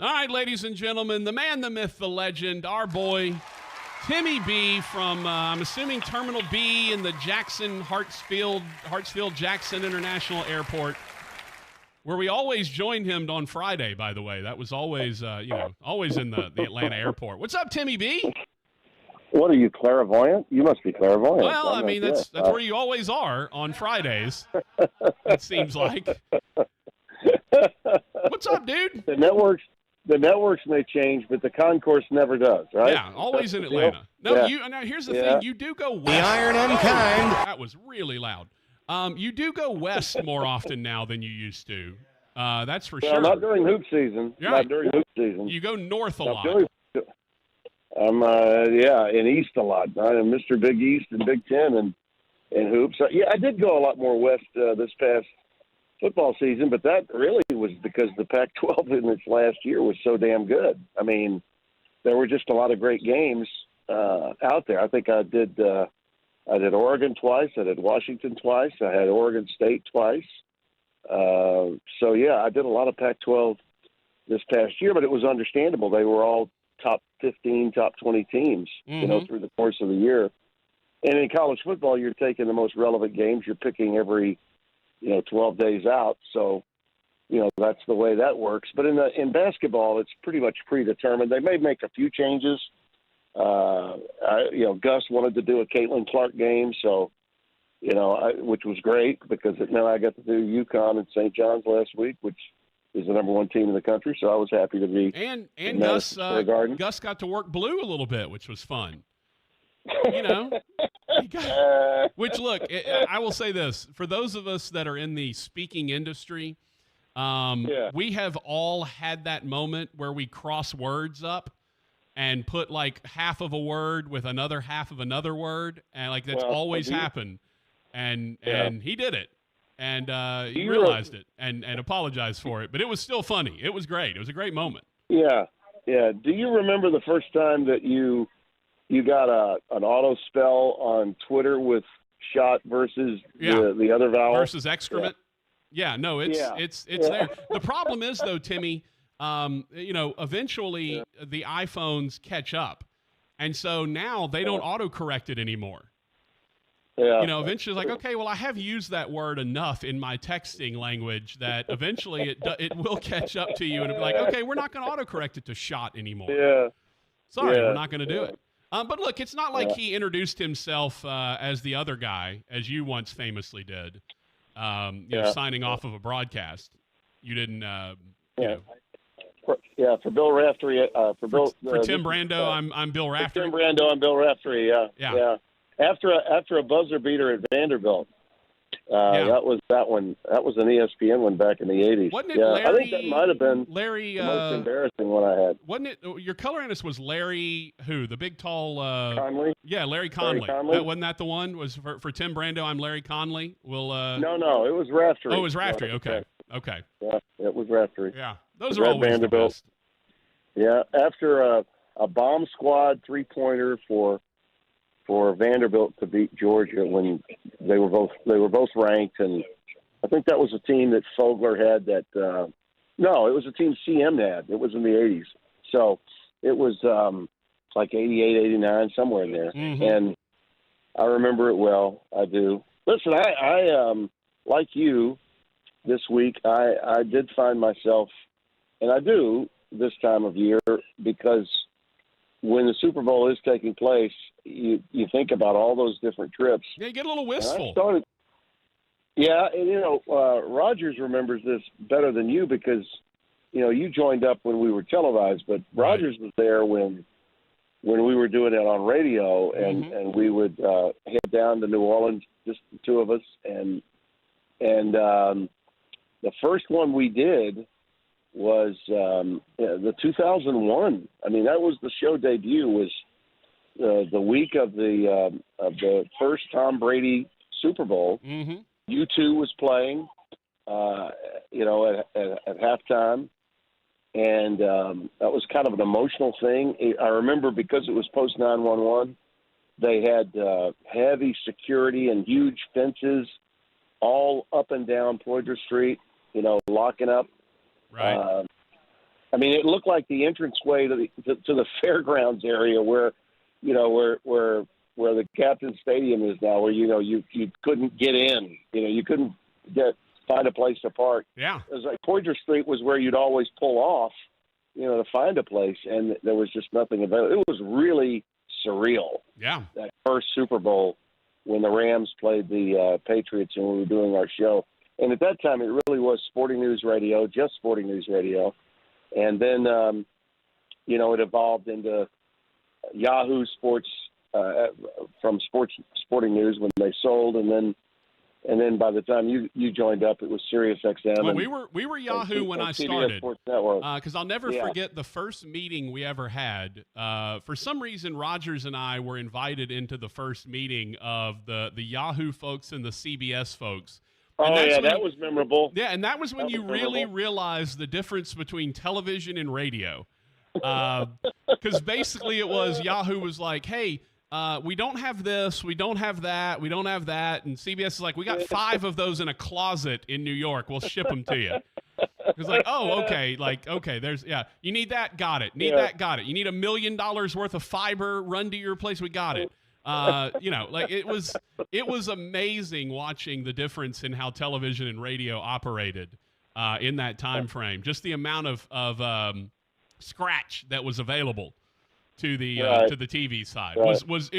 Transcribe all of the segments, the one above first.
All right, ladies and gentlemen, the man, the myth, the legend, our boy, Timmy B from, I'm assuming, Terminal B in the Hartsfield-Jackson International Airport, where we always joined him on Friday, by the way. That was always, always in the Atlanta airport. What's up, Timmy B? What, are you clairvoyant? You must be clairvoyant. Well, I mean, that's where you always are on Fridays, it seems like. What's up, dude? The networks may change, but the concourse never does, right? Yeah, always in Atlanta. No, now here's the thing. You do go west. The iron unkind. That was really loud. You do go west more often now than you used to. That's for sure. Not during hoop season. Right. Not during hoop season. You go north a lot. I'm in East a lot. I'm Mr. Big East and Big Ten and hoops. I did go a lot more west this past football season, but that really was because the Pac-12 in its last year was so damn good. I mean, there were just a lot of great games out there. I think I did Oregon twice. I did Washington twice. I had Oregon State twice. I did a lot of Pac-12 this past year, but it was understandable. They were all top 15, top 20 teams, through the course of the year. And in college football, you're taking the most relevant games. You're picking every 12 days out. So, that's the way that works. But in basketball, it's pretty much predetermined. They may make a few changes. Gus wanted to do a Caitlin Clark game, so, which was great because now I got to do UConn and St. John's last week, which is the number one team in the country. So I was happy to be. And Gus got to work blue a little bit, which was fun. Which, look, I will say this. For those of us that are in the speaking industry, we have all had that moment where we cross words up and put like half of a word with another half of another word. And that's always happened. And he did it. And he realized it and apologized for it. But it was still funny. It was great. It was a great moment. Yeah. Yeah. Do you remember the first time that you got an auto spell on Twitter with shot versus the other vowel? Versus excrement? Yeah, no, it's there. The problem is, though, Timmy, eventually the iPhones catch up. And so now they don't autocorrect it anymore. Yeah. Eventually it's like, okay, well, I have used that word enough in my texting language that eventually it will catch up to you and it'll be like, okay, we're not going to autocorrect it to shot anymore. Yeah. Sorry, we're not going to do it. But look, it's not like he introduced himself as the other guy, as you once famously did, signing off of a broadcast. You didn't, For Bill Raftery. For Tim Brando, I'm Bill Raftery. For Tim Brando, I'm Bill Raftery, yeah. After a buzzer beater at Vanderbilt. That was that one. That was an ESPN one back in the 80s. Wasn't it Larry? I think that might have been Larry, the most embarrassing one I had. Wasn't it? Your color analyst was Larry, who? The big, tall... Conley? Yeah, Larry Conley. Wasn't that the one? Was for Tim Brando, I'm Larry Conley? No, it was Raftery. Oh, it was Raftery. Okay. Yeah, it was Raftery. Yeah, those are always Vanderbilt. The best. Yeah, after a bomb squad three-pointer for Vanderbilt to beat Georgia when they were both ranked, and I think that was a team that Fogler had. It was a team CM had. It was in the 80s, so it was like 88, 89, somewhere in there. Mm-hmm. And I remember it well. I do. Listen, I like you this week. I did find myself, and I do this time of year because when the Super Bowl is taking place, you think about all those different trips. Yeah, you get a little wistful. Rogers remembers this better than you because, you joined up when we were televised, but Rogers was there when we were doing it on radio, and we would head down to New Orleans, just the two of us, and the first one we did was the 2001. I mean, that was the show debut. Was the week of the first Tom Brady Super Bowl. Mm-hmm. U2 was playing, at halftime, and that was kind of an emotional thing. I remember because it was post 9/11, they had heavy security and huge fences all up and down Poydras Street, locking up. Right. I mean, it looked like the entranceway to the fairgrounds area where the Captain Stadium is now, where you couldn't get in. You couldn't find a place to park. Yeah, it was like Poydras Street was where you'd always pull off, to find a place, and there was just nothing available. It was really surreal. Yeah, that first Super Bowl when the Rams played the Patriots, and we were doing our show. And at that time, it really was Sporting News Radio, just Sporting News Radio. And then, it evolved into Yahoo Sports from Sporting News when they sold, and then by the time you joined up, it was Sirius XM. Well, we were Yahoo when I started, because I'll never forget the first meeting we ever had. For some reason, Rogers and I were invited into the first meeting of the Yahoo folks and the CBS folks. That was memorable. Yeah, and that was when you really realized the difference between television and radio. Because basically it was Yahoo was like, hey, we don't have this, we don't have that, we don't have that. And CBS is like, we got 5 of those in a closet in New York. We'll ship them to you. It's like, oh, okay. Like, okay, you need that? Got it. That? Got it. You need $1 million worth of fiber run to your place? We got it. It was amazing watching the difference in how television and radio operated in that time frame. Just the amount of scratch that was available to the TV side was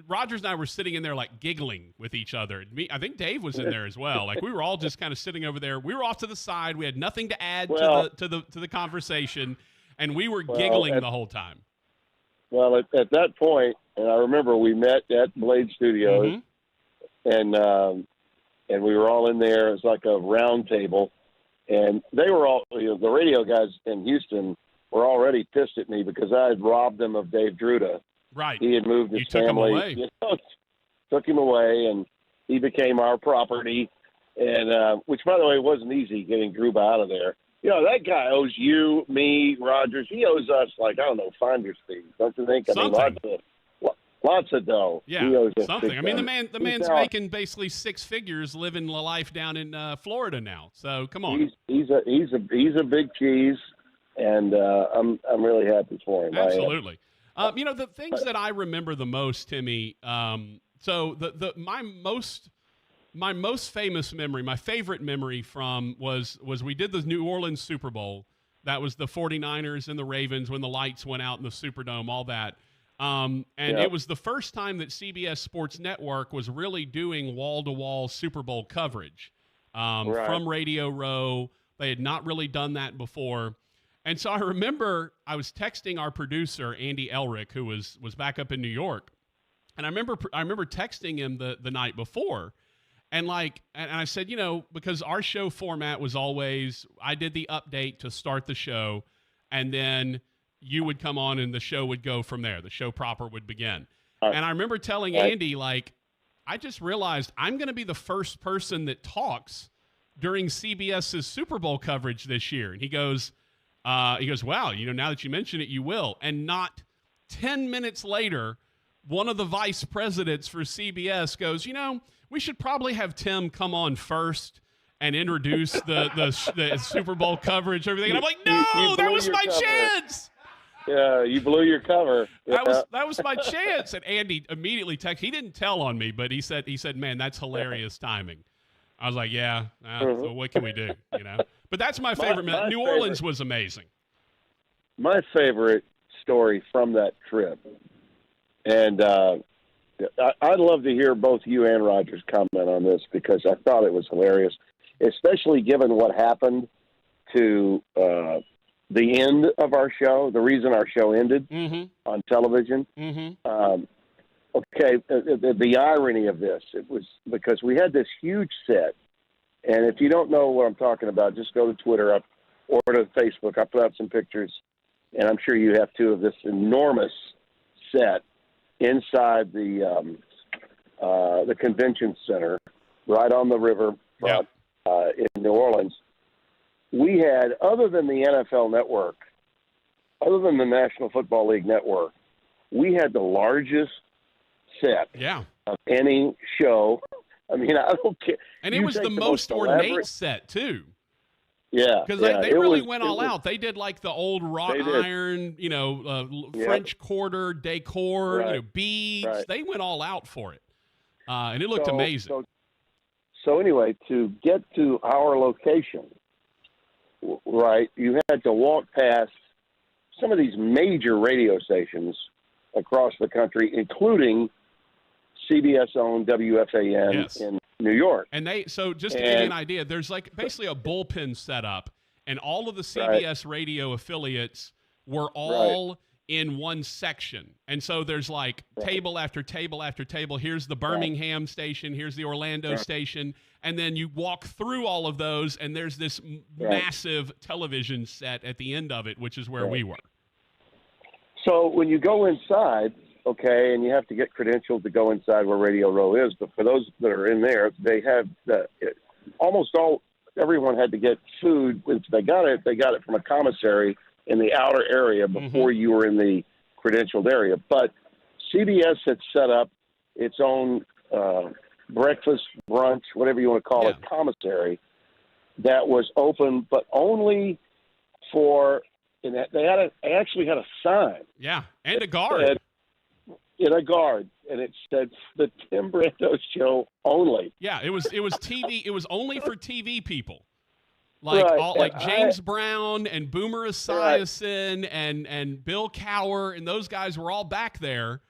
Rogers and I were sitting in there like giggling with each other. I think Dave was in there as well. Like we were all just kind of sitting over there. We were off to the side. We had nothing to add to the conversation, and we were giggling the whole time. Well, at that point, and I remember we met at Blade Studios, and we were all in there. It was like a round table, and they were all the radio guys in Houston were already pissed at me because I had robbed them of Dave Druda. Right. He had moved his family. Took him away, and he became our property. And which, by the way, wasn't easy getting Druba out of there. That guy owes you, me, Rogers. He owes us, like, I don't know, finder's fees. Don't you think? Something. I mean, lots of dough. Yeah, he owes us something. I mean, the man's now making basically 6 figures living the life down in Florida now. So come on. He's a big cheese, and I'm really happy for him. Absolutely. The things that I remember the most, Timmy. So my most famous memory, my favorite memory was we did the New Orleans Super Bowl. That was the 49ers and the Ravens when the lights went out in the Superdome, all that. It was the first time that CBS Sports Network was really doing wall-to-wall Super Bowl coverage from Radio Row. They had not really done that before. And so I remember I was texting our producer, Andy Elrick, who was back up in New York. And I remember texting him the night before. And I said, because our show format was always, I did the update to start the show, and then you would come on and the show would go from there. The show proper would begin. And I remember telling Andy, I just realized I'm going to be the first person that talks during CBS's Super Bowl coverage this year. And he goes, wow, now that you mention it, you will. And not 10 minutes later, one of the vice presidents for CBS goes, we should probably have Tim come on first and introduce the Super Bowl coverage, everything. And I'm like, no, that was my chance. Yeah, you blew your cover. Yeah. That was my chance. And Andy immediately texted. He didn't tell on me, but he said, man, that's hilarious timing. I was like, yeah, so what can we do? But that's my favorite. New Orleans was amazing. My favorite story from that trip, and I'd love to hear both you and Rogers comment on this because I thought it was hilarious, especially given what happened to the end of our show, the reason our show ended on television. Okay, the irony of this, it was because we had this huge set, and if you don't know what I'm talking about, just go to Twitter or to Facebook. I put out some pictures, and I'm sure you have too, of this enormous set inside the convention center, right on the river front in New Orleans. We had, other than the NFL network, other than the National Football League network, we had the largest set of any show. I mean, I don't care. And it was the most ornate set, too. Yeah, because they really went all out. They did like the old wrought iron, French quarter decor, beads. Right. They went all out for it, and it looked amazing. So anyway, to get to our location, right, you had to walk past some of these major radio stations across the country, including CBS-owned WFAN in New York. And just to give you an idea, there's like basically a bullpen set up, and all of the CBS radio affiliates were all in one section. And so there's like table after table after table. Here's the Birmingham station. Here's the Orlando station. And then you walk through all of those, and there's this massive television set at the end of it, which is where we were. So when you go inside, okay, and you have to get credentialed to go inside where Radio Row is, but for those that are in there, they have everyone had to get food. Once they got it from a commissary in the outer area before you were in the credentialed area. But CBS had set up its own breakfast, brunch, whatever you want to call it, commissary that was open, but only for. And they actually had a sign. Yeah, and a guard. In a guard, and it said the Tim Brando Show only. Yeah, it was TV. It was only for TV people, like James Brown and Boomer Esiason and Bill Cower, and those guys were all back there.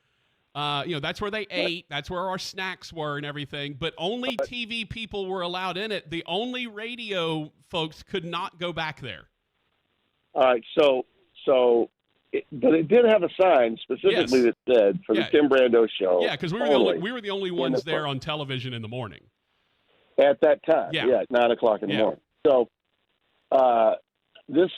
That's where they ate. That's where our snacks were and everything. But only TV people were allowed in it. The only radio folks could not go back there. All right, but it did have a sign specifically that said for the Tim Brando Show. Yeah, because we were the only ones there on television in the morning at that time. Yeah, at 9 o'clock in the morning. So this,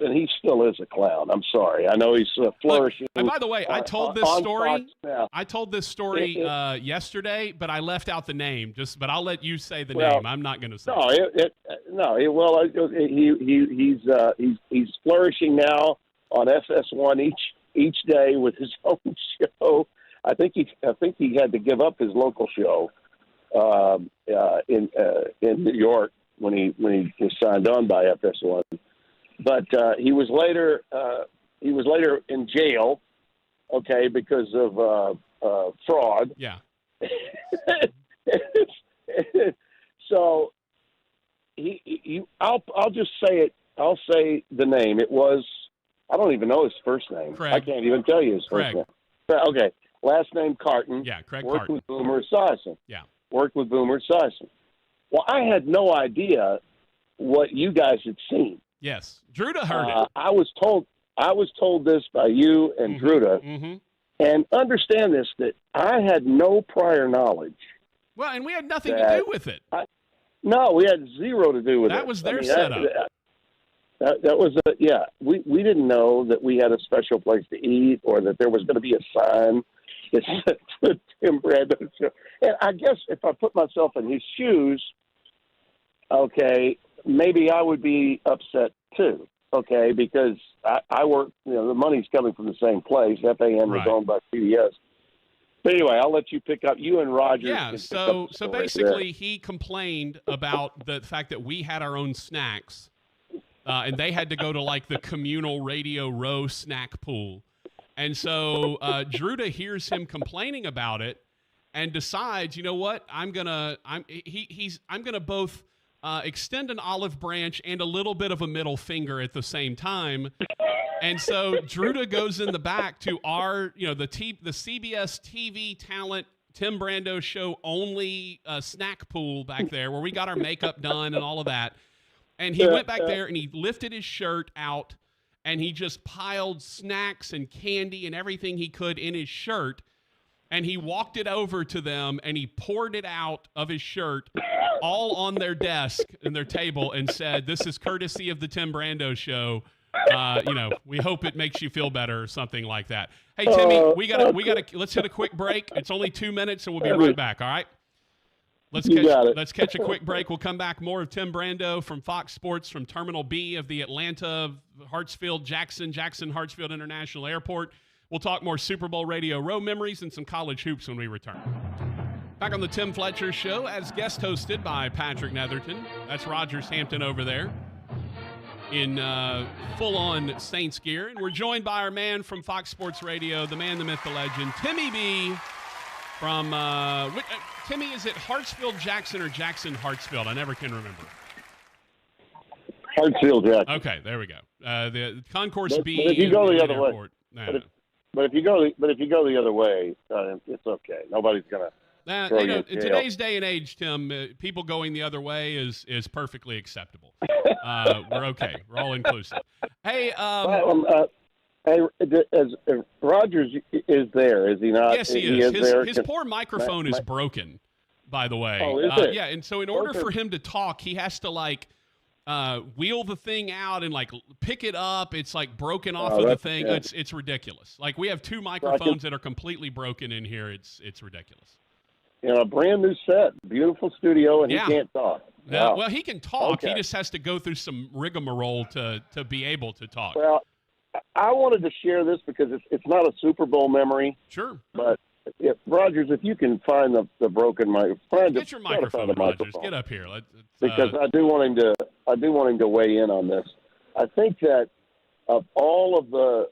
and he still is a clown. I'm sorry. I know he's flourishing. And by the way, I told this story. I told this story yesterday, but I left out the name. But I'll let you say the name. I'm not going to say. He's flourishing now on FS1 each day with his own show. I think he had to give up his local show in New York when he was signed on by FS1. But he was later in jail, okay, because of fraud. Yeah. So I'll just say it. I'll say the name. It was. I don't even know his first name. Craig. I can't even tell you his first name. Okay. Last name Carton. Yeah, Craig Worked Carton. with Boomer Esiason. Yeah. Worked with Boomer Esiason. Well, I had no idea what you guys had seen. Yes. Druda heard it. I was told this by you and Druda. Mm-hmm. And understand this, that I had no prior knowledge. Well, and we had nothing to do with it. No, we had zero to do with it. That was their setup. That was we didn't know that we had a special place to eat or that there was going to be a sign that said the Tim Brando Show. And I guess if I put myself in his shoes, okay, maybe I would be upset too, okay, because I work, the money's coming from the same place. FAN was owned by CBS. But anyway, I'll let you pick up. You and Roger. Yeah, so basically he complained about the fact that we had our own snacks. And they had to go to like the communal Radio Row snack pool. And so Druda hears him complaining about it and decides, you know what, I'm gonna both extend an olive branch and a little bit of a middle finger at the same time. And so Druda goes in the back to our, the CBS TV talent Tim Brando Show only snack pool back there where we got our makeup done and all of that. And he went back there and he lifted his shirt out and he just piled snacks and candy and everything he could in his shirt. And he walked it over to them and he poured it out of his shirt all on their desk and their table and said, "This is courtesy of the Tim Brando Show. We hope it makes you feel better," or something like that. Hey, Timmy, we gotta let's hit a quick break. It's only 2 minutes and we'll be right back. All right. Let's catch a quick break. We'll come back. More of Tim Brando from Fox Sports from Terminal B of the Atlanta Hartsfield Jackson Hartsfield International Airport. We'll talk more Super Bowl Radio Row memories and some college hoops when we return. Back on the Tim Fletcher Show, as guest hosted by Patrick Netherton. That's Rogers Hampton over there in full-on Saints gear. And we're joined by our man from Fox Sports Radio, the man, the myth, the legend, Timmy B from Timmy, is it Hartsfield Jackson or Jackson Hartsfield? I never can remember. Hartsfield Jackson. Okay, there we go. The Concourse B. But if you go the other airport. way, but if you go the other way, it's okay. Nobody's gonna. In today's day and age, Tim, people going the other way is perfectly acceptable. We're okay. We're all inclusive. Hey, Rogers is there, is he not? Yes, he is. His poor microphone is broken, by the way. Oh, is it? Yeah, and so in order for him to talk, he has to wheel the thing out and pick it up. It's broken off of the thing. Yeah. It's ridiculous. We have two microphones that are completely broken in here. It's ridiculous. A brand new set, beautiful studio, and he can't talk. Wow. Well, he can talk. Okay. He just has to go through some rigmarole to be able to talk. Well, I wanted to share this because it's not a Super Bowl memory. Sure. But Rogers, if you can find the broken microphone, get your microphone, Rogers. Get up here. Because I do want him to weigh in on this. I think that of all of the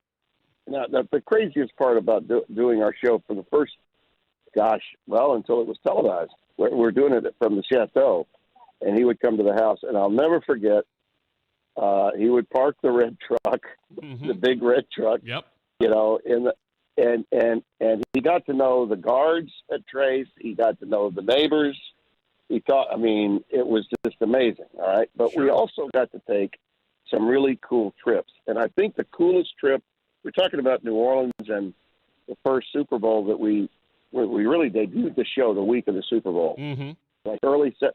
craziest part about doing our show for the first, until it was televised, we're doing it from the chateau, and he would come to the house, and I'll never forget. He would park the red truck, the big red truck. Yep. And he got to know the guards at Trace. He got to know the neighbors. It was just amazing. All right. But we also got to take some really cool trips. And I think the coolest trip, we're talking about New Orleans and the first Super Bowl that we really debuted the show the week of the Super Bowl. Early set.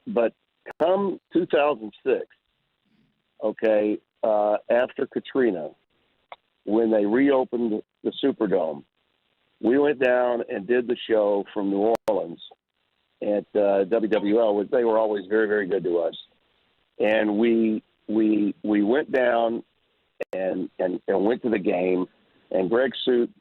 But come 2006, after Katrina, when they reopened the Superdome, we went down and did the show from New Orleans at WWL. They were always very, very good to us, and we went down and went to the game. And Greg Suit,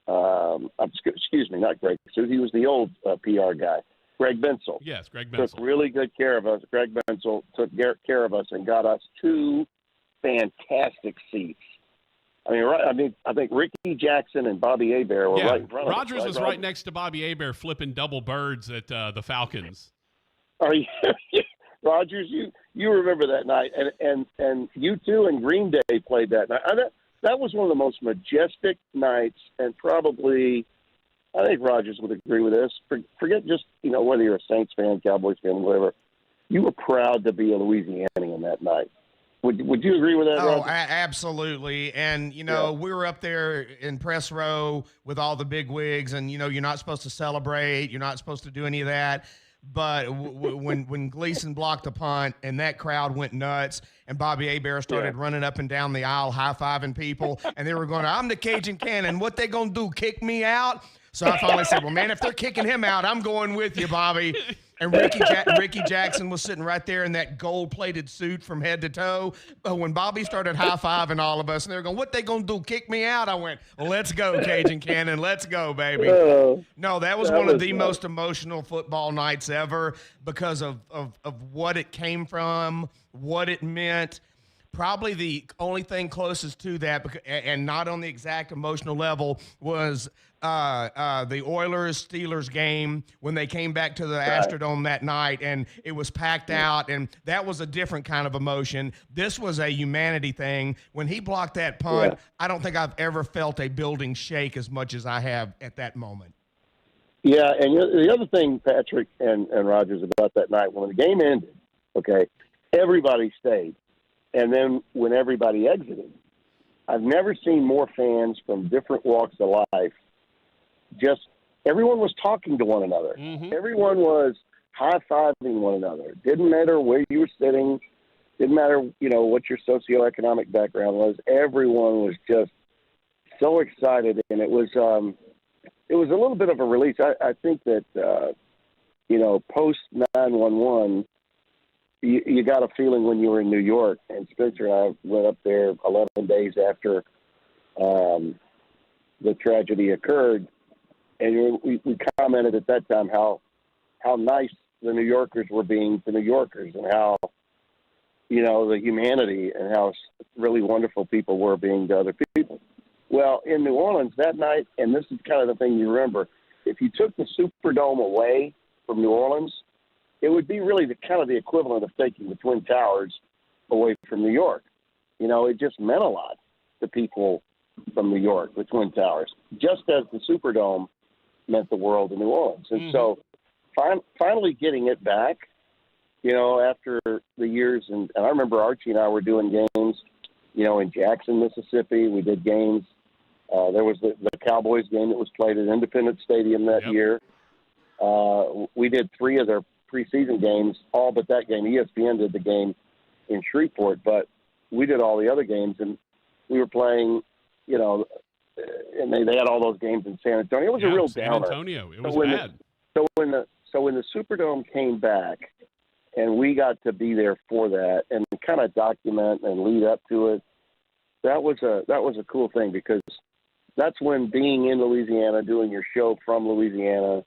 excuse me, not Greg Suit. He was the old PR guy. Greg Bensel. Yes, Greg Bensel. Took really good care of us. Greg Bensel took care of us and got us two fantastic seats. I think Ricky Jackson and Bobby Hebert were right in front of us. Rogers was right next to Bobby Hebert flipping double birds at the Falcons. Are you, Rogers? You remember that night, and U2 and Green Day played that night. That was one of the most majestic nights, and probably, I think Rogers would agree with this. Forget just whether you're a Saints fan, Cowboys fan, whatever. You were proud to be a Louisianian that night. Would you agree with that, Roger? Oh, absolutely. And, we were up there in press row with all the big wigs, and, you're not supposed to celebrate. You're not supposed to do any of that. But when Gleason blocked the punt and that crowd went nuts and Bobby Hebert started running up and down the aisle high-fiving people, and they were going, I'm the Cajun Cannon. What they going to do, kick me out? So I finally said, well, man, if they're kicking him out, I'm going with you, Bobby. And Ricky Jackson was sitting right there in that gold-plated suit from head to toe. But when Bobby started high-fiving all of us, and they were going, what they going to do, kick me out? I went, well, let's go, Cajun Cannon. Let's go, baby. No, that was one of the most emotional football nights ever because of what it came from, what it meant. Probably the only thing closest to that, and not on the exact emotional level, was the Oilers-Steelers game when they came back to the Astrodome that night, and it was packed out, and that was a different kind of emotion. This was a humanity thing. When he blocked that punt, I don't think I've ever felt a building shake as much as I have at that moment. Yeah, and the other thing, Patrick and Rogers, about that night, when the game ended, everybody stayed. And then when everybody exited, I've never seen more fans from different walks of life. Everyone was talking to one another. Everyone was high-fiving one another. Didn't matter where you were sitting. Didn't matter, what your socioeconomic background was. Everyone was just so excited, and it was a little bit of a release. I think that, post 9/11, you got a feeling when you were in New York, and Spencer and I went up there 11 days after the tragedy occurred, And we commented at that time how nice the New Yorkers were being to New Yorkers, and how, you know, the humanity and how really wonderful people were being to other people. Well, in New Orleans that night, and this is kind of the thing you remember, if you took the Superdome away from New Orleans, it would be really kind of the equivalent of taking the Twin Towers away from New York. You know, it just meant a lot to people from New York, the Twin Towers, just as the Superdome meant the world to New Orleans. And so finally getting it back, you know, after the years, and I remember Archie and I were doing games, you know, in Jackson, Mississippi. We did games. There was the Cowboys game that was played at Independence Stadium that year. We did 3 of their preseason games, all but that game. ESPN did the game in Shreveport, but we did all the other games, and we were playing, you know, and they had all those games in San Antonio. It was a real downer. San Antonio, it was bad. So when the Superdome came back, and we got to be there for that and kind of document and lead up to it, that was a cool thing, because that's when being in Louisiana, doing your show from Louisiana,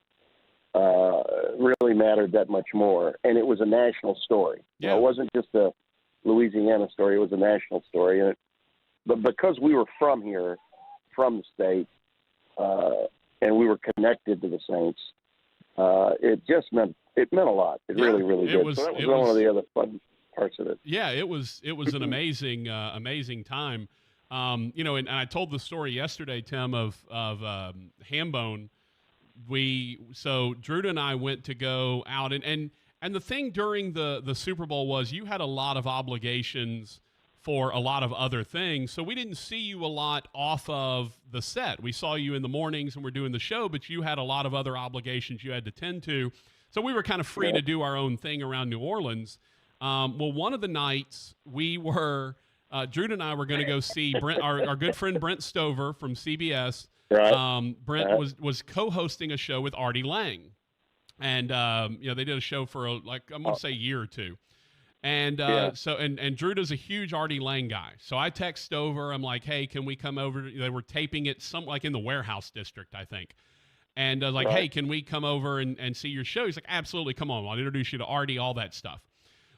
really mattered that much more. And it was a national story. Yeah. You know, it wasn't just a Louisiana story. It was a national story. But because we were from here, from the state, and we were connected to the Saints, it meant a lot. It really, really did. So that was one of the other fun parts of it. Yeah, it was an amazing, amazing time. You know, and I told the story yesterday, Tim, of Hambone. So Drew and I went to go out, and the thing during the Super Bowl was you had a lot of obligations for a lot of other things, so we didn't see you a lot off of the set. We saw you in the mornings and we're doing the show, but you had a lot of other obligations you had to tend to, so we were kind of free to do our own thing around New Orleans. Well, one of the nights we were, Drew and I were going to go see Brent, our good friend Brent Stover from CBS. Right. Brent was co-hosting a show with Artie Lang, and you know, they did a show for I'm going to say a year or two, and so and Drew is a huge Artie Lang guy. So I text Stover, I'm like, hey, can we come over? They were taping it like in the Warehouse District, I think. And I was like, hey, can we come over and see your show? He's like, absolutely, come on, I'll introduce you to Artie, all that stuff.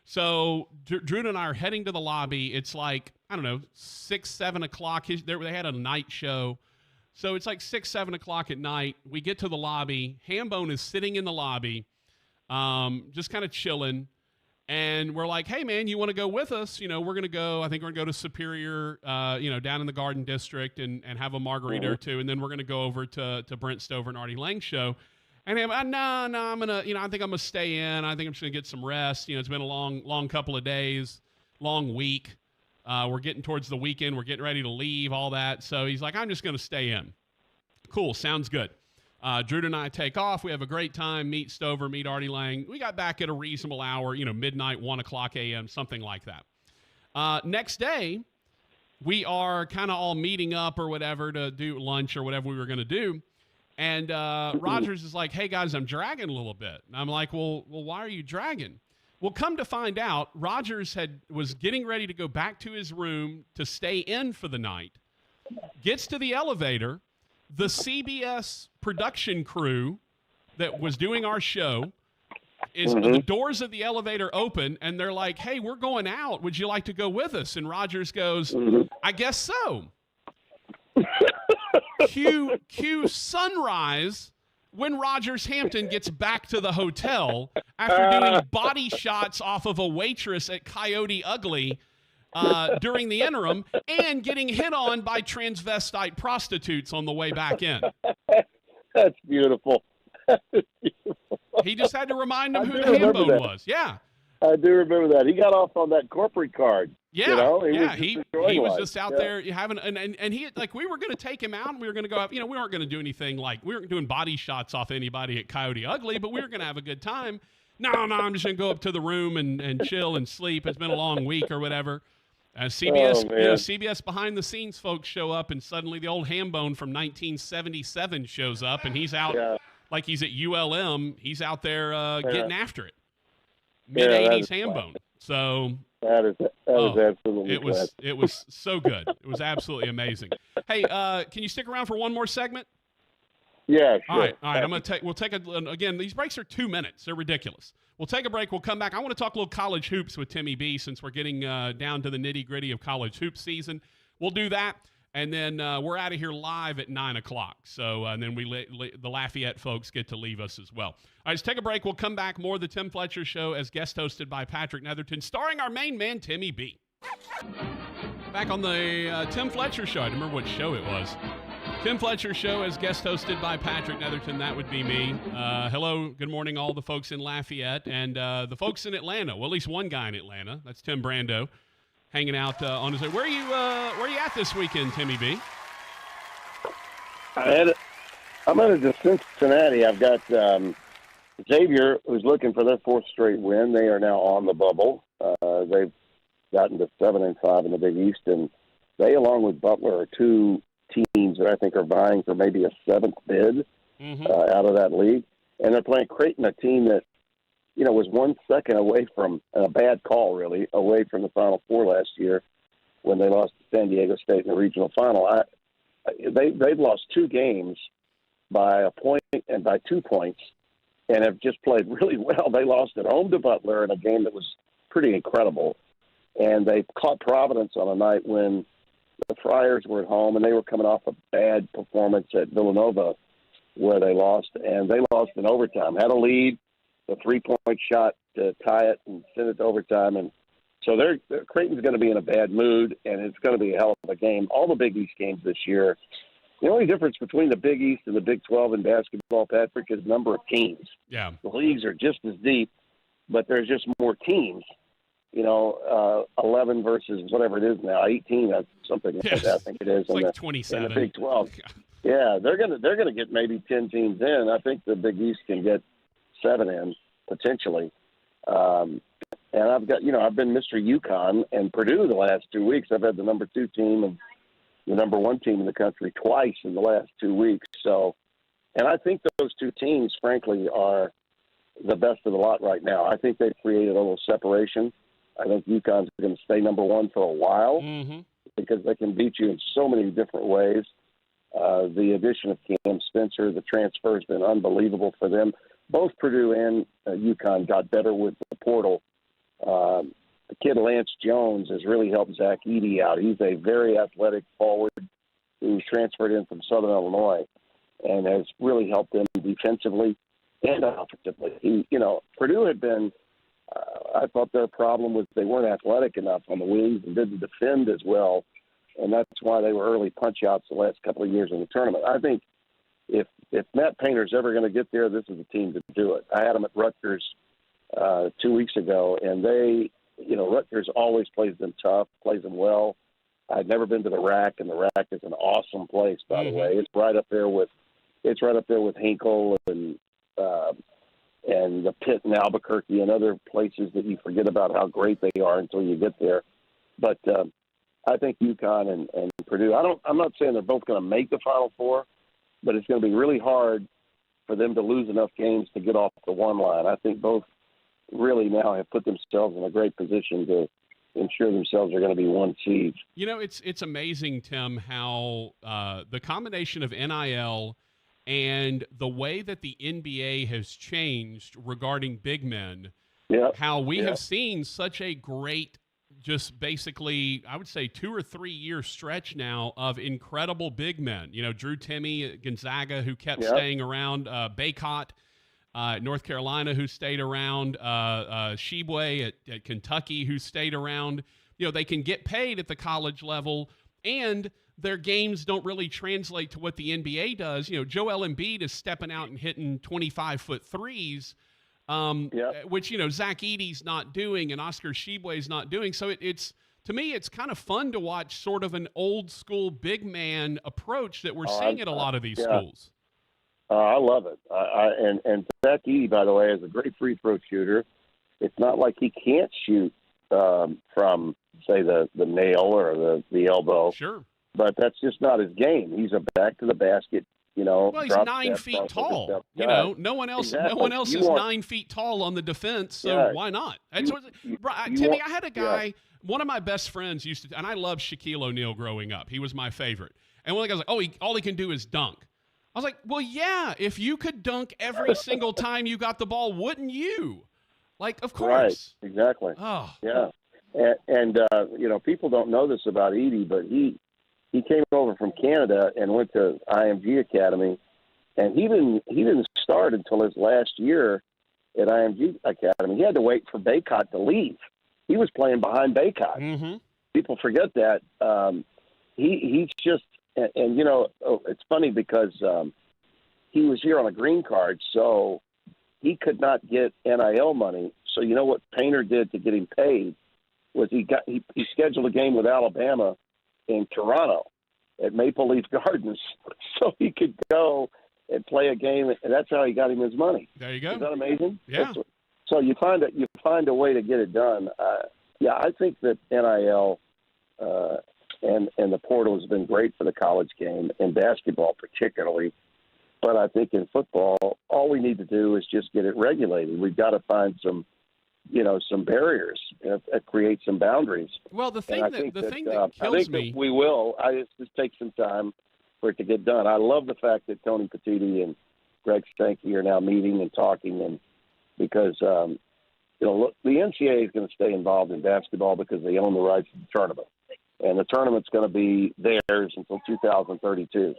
So Drew and I are heading to the lobby. It's like, I don't know, 6, 7 o'clock. They had a night show. So it's like 6, 7 o'clock at night. We get to the lobby. Hambone is sitting in the lobby, just kind of chilling. And we're like, hey, man, you want to go with us? You know, we're going to go, I think we're going to go to Superior, you know, down in the Garden District and have a margarita or two. And then we're going to go over to Brent Stover and Artie Lang show. And I'm, no, I'm going to, you know, I think I'm going to stay in. I think I'm just going to get some rest. You know, it's been a long couple of days, long week. We're getting towards the weekend. We're getting ready to leave, all that. So he's like, I'm just going to stay in. Cool. Sounds good. Drew and I take off. We have a great time. Meet Stover, meet Artie Lang. We got back at a reasonable hour, you know, midnight, 1 o'clock a.m., something like that. Next day, we are kind of all meeting up or whatever to do lunch or whatever we were going to do. And Rogers is like, hey, guys, I'm dragging a little bit. And I'm like, well, why are you dragging? Well, come to find out, Rogers was getting ready to go back to his room to stay in for the night, gets to the elevator. The CBS production crew that was doing our show the doors of the elevator open, and they're like, hey, we're going out. Would you like to go with us? And Rogers goes, I guess so. Cue sunrise when Rogers Hampton gets back to the hotel after doing body shots off of a waitress at Coyote Ugly during the interim and getting hit on by transvestite prostitutes on the way back in. That's beautiful. He just had to remind him who the Hambone was. Yeah. I do remember that. He got off on that corporate card. Yeah. You know? He was just out there having, and he, like, we were going to take him out and we were going to go out, you know, we weren't going to do anything like, we weren't doing body shots off anybody at Coyote Ugly, but we were going to have a good time. No, I'm just going to go up to the room and chill and sleep. It's been a long week or whatever. CBS behind the scenes folks show up, and suddenly the old Hambone from 1977 shows up, and he's out like he's at ULM. He's out there getting after it. Mid-'80s Hambone. So that is absolutely it was so good. It was absolutely amazing. Hey, can you stick around for one more segment? Yeah, sure. All right. We'll take again, these breaks are 2 minutes. They're ridiculous. We'll take a break. We'll come back. I want to talk a little college hoops with Timmy B since we're getting down to the nitty-gritty of college hoops season. We'll do that, and then we're out of here live at 9 o'clock. So and then the Lafayette folks get to leave us as well. All right, let's take a break. We'll come back. More of the Tim Fletcher Show as guest hosted by Patrick Netherton, starring our main man, Timmy B. Back on the Tim Fletcher Show. I don't remember what show it was. Tim Fletcher Show is guest hosted by Patrick Netherton. That would be me. Hello, good morning, all the folks in Lafayette and the folks in Atlanta. Well, at least one guy in Atlanta. That's Tim Brando, hanging out on his. Where are you at this weekend, Timmy B? I'm at Cincinnati. I've got Xavier, who's looking for their fourth straight win. They are now on the bubble. They've gotten to 7-5 in the Big East, and they, along with Butler, are two teams that I think are vying for maybe a seventh bid out of that league. And they're playing Creighton, a team that, was 1 second away from a bad call, really, away from the Final Four last year when they lost to San Diego State in the regional final. They've lost two games by a point and by 2 points and have just played really well. They lost at home to Butler in a game that was pretty incredible. And they caught Providence on a night when the Friars were at home, and they were coming off a bad performance at Villanova where they lost, and they lost in overtime. Had a lead, a 3-point shot to tie it and send it to overtime. And so Creighton's going to be in a bad mood, and it's going to be a hell of a game. All the Big East games this year, the only difference between the Big East and the Big 12 in basketball, Patrick, is number of teams. Yeah. The leagues are just as deep, but there's just more teams. 11 versus whatever it is now, 18, something like that, I think it is. It's like 27. In the Big 12. Yeah, they're gonna get maybe 10 teams in. I think the Big East can get 7 in potentially. And I've been Mr. UConn and Purdue the last 2 weeks. I've had the number 2 team and the number 1 team in the country twice in the last 2 weeks. So, and I think those two teams, frankly, are the best of the lot right now. I think they've created a little separation. I think UConn's going to stay number 1 for a while because they can beat you in so many different ways. The addition of Cam Spencer, the transfer has been unbelievable for them. Both Purdue and UConn got better with the portal. The kid Lance Jones has really helped Zach Edey out. He's a very athletic forward who transferred in from Southern Illinois and has really helped them defensively and offensively. Purdue had been I thought their problem was they weren't athletic enough on the wings and didn't defend as well, and that's why they were early punch-outs the last couple of years in the tournament. I think if Matt Painter's ever going to get there, this is the team to do it. I had them at Rutgers 2 weeks ago, and Rutgers always plays them tough, plays them well. I'd never been to the RAC, and the RAC is an awesome place, by the way. It's right up there with Hinkle and the Pitt in Albuquerque and other places that you forget about how great they are until you get there. But I think UConn and Purdue, I'm not saying they're both going to make the Final Four, but it's going to be really hard for them to lose enough games to get off the one line. I think both really now have put themselves in a great position to ensure themselves are going to be 1 seeds. It's amazing, Tim, how the combination of NIL and the way that the NBA has changed regarding big men, how we have seen such a great, just basically, I would say 2 or 3 year stretch now of incredible big men. Drew Timmy at Gonzaga, who kept staying around, Baycott North Carolina, who stayed around, Shibwe at Kentucky, who stayed around. They can get paid at the college level, and their games don't really translate to what the NBA does. Joel Embiid is stepping out and hitting 25-foot threes, which, Zach Edey's not doing and Oscar Shibwe's not doing. So to me, it's kind of fun to watch sort of an old school big man approach that we're seeing at a lot of these schools. I love it. And Zach Edey, by the way, is a great free throw shooter. It's not like he can't shoot from, say, the nail or the elbow. Sure. But that's just not his game. He's a back to the basket, Well, he's 9 feet tall. No one else is 9 feet tall on the defense, so why not? Timmy, I had a guy, one of my best friends used to, and I loved Shaquille O'Neal growing up. He was my favorite. And one of the guys was like, all he can do is dunk. I was like, well, yeah, if you could dunk every single time you got the ball, wouldn't you? Like, of course. Right, exactly. Oh. Yeah. And people don't know this about Edie, but he came over from Canada and went to IMG Academy, and he didn't start until his last year at IMG Academy. He had to wait for Baycott to leave. He was playing behind Baycott. Mm-hmm. People forget that. He's just, and it's funny because he was here on a green card, so he could not get NIL money. So you know what Painter did to get him paid was he scheduled a game with Alabama in Toronto at Maple Leaf Gardens, so he could go and play a game, and that's how he got him his money. There you go. Is that amazing? Yeah. So you find a way to get it done. I think that NIL and the portal has been great for the college game and basketball particularly. But I think in football, all we need to do is just get it regulated. We've got to find some barriers, create some boundaries. Well, the thing that kills I think me, that we will. It just takes some time for it to get done. I love the fact that Tony Petitti and Greg Stanky are now meeting and talking, and because look, the NCAA is going to stay involved in basketball because they own the rights to the tournament, and the tournament's going to be theirs until 2032.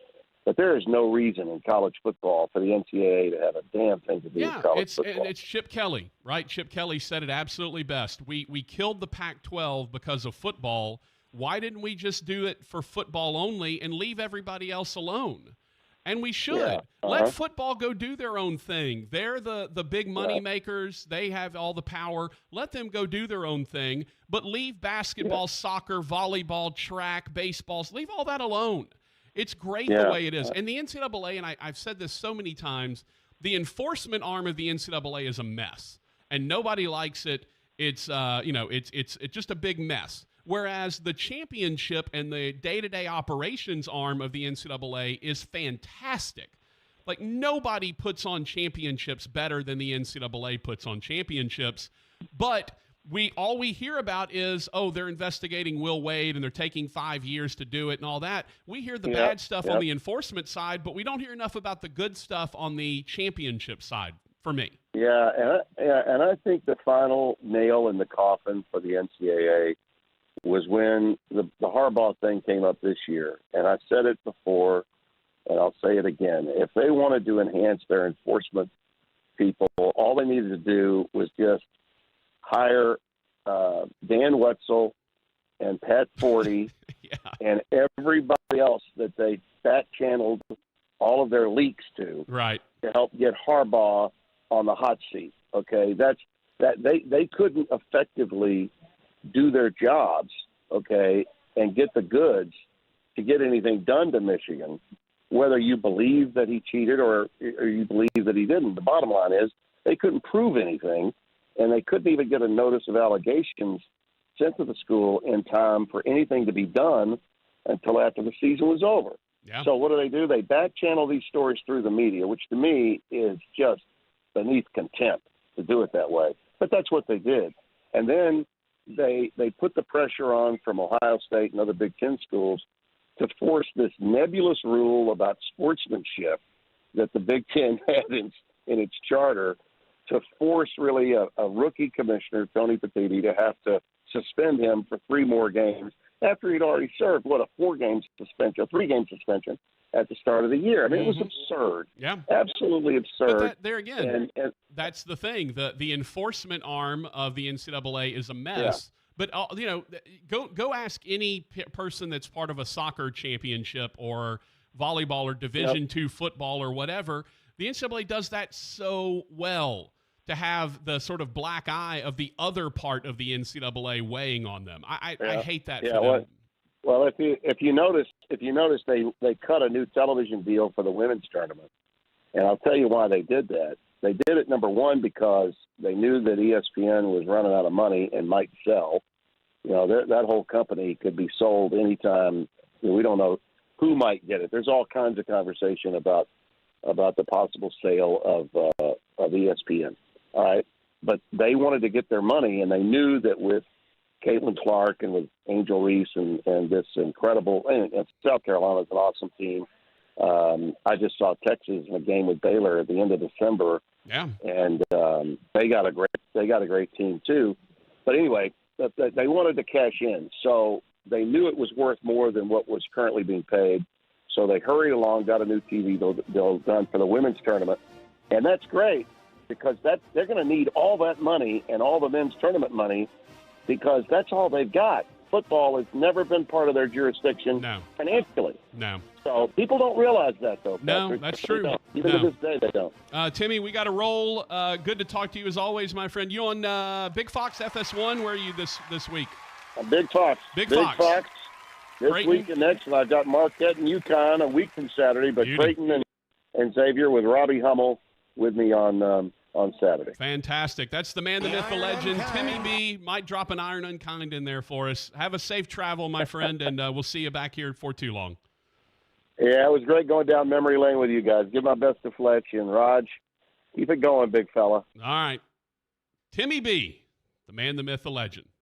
But there is no reason in college football for the NCAA to have a damn thing to do with college football. It's Chip Kelly, right? Chip Kelly said it absolutely best. We killed the Pac-12 because of football. Why didn't we just do it for football only and leave everybody else alone? And we should. Yeah. Let football go do their own thing. They're the big money makers. They have all the power. Let them go do their own thing. But leave basketball, soccer, volleyball, track, baseballs. Leave all that alone. It's great the way it is. And the NCAA, and I've said this so many times, the enforcement arm of the NCAA is a mess. And nobody likes it. It's just a big mess. Whereas the championship and the day-to-day operations arm of the NCAA is fantastic. Like, nobody puts on championships better than the NCAA puts on championships. But all we hear about is, they're investigating Will Wade and they're taking 5 years to do it and all that. We hear the bad stuff on the enforcement side, but we don't hear enough about the good stuff on the championship side, for me. Yeah, and I think the final nail in the coffin for the NCAA was when the Harbaugh thing came up this year. And I said it before, and I'll say it again. If they wanted to enhance their enforcement people, all they needed to do was just hire Dan Wetzel and Pat Forty and everybody else that they back-channeled all of their leaks to help get Harbaugh on the hot seat. Okay, they couldn't effectively do their jobs, okay, and get the goods to get anything done to Michigan, whether you believe that he cheated or you believe that he didn't. The bottom line is they couldn't prove anything, and they couldn't even get a notice of allegations sent to the school in time for anything to be done until after the season was over. Yeah. So what do? They back-channel these stories through the media, which to me is just beneath contempt to do it that way. But that's what they did. And then they put the pressure on from Ohio State and other Big Ten schools to force this nebulous rule about sportsmanship that the Big Ten had in its charter to force really a rookie commissioner, Tony Petitti, to have to suspend him for 3 more games after he'd already served, a 3-game suspension at the start of the year. I mean, it was absurd. Yeah. Absolutely absurd. But there again, that's the thing. The enforcement arm of the NCAA is a mess. Yeah. But, go ask any person that's part of a soccer championship or volleyball or Division II football or whatever. The NCAA does that so well to have the sort of black eye of the other part of the NCAA weighing on them. I hate that for them. Well, if you notice, they cut a new television deal for the women's tournament, and I'll tell you why they did that. They did it, number one, because they knew that ESPN was running out of money and might sell. That whole company could be sold anytime. We don't know who might get it. There's all kinds of conversation about the possible sale of ESPN. All right, but they wanted to get their money, and they knew that with Caitlin Clark and with Angel Reese and this incredible – and South Carolina's an awesome team. I just saw Texas in a game with Baylor at the end of December. Yeah, and they got a great team too. But anyway, they wanted to cash in, so they knew it was worth more than what was currently being paid. So they hurried along, got a new TV deal done for the women's tournament, and that's great because they're going to need all that money and all the men's tournament money because that's all they've got. Football has never been part of their jurisdiction financially. No. So people don't realize that, though. No, Patrick. that's true. Even to this day, they don't. Timmy, we got to roll. Good to talk to you as always, my friend. You on Big Fox FS1? Where are you this week? Big Fox. Big Fox. This Creighton. week and next, and I've got Marquette and UConn a week from Saturday, but Creighton and Xavier with Robbie Hummel with me on Saturday. Fantastic. That's the man, the myth, the legend. Timmy B might drop an Iron Unkind in there for us. Have a safe travel, my friend, and we'll see you back here for too long. Yeah, it was great going down memory lane with you guys. Give my best to Fletch and Raj. Keep it going, big fella. All right. Timmy B, the man, the myth, the legend.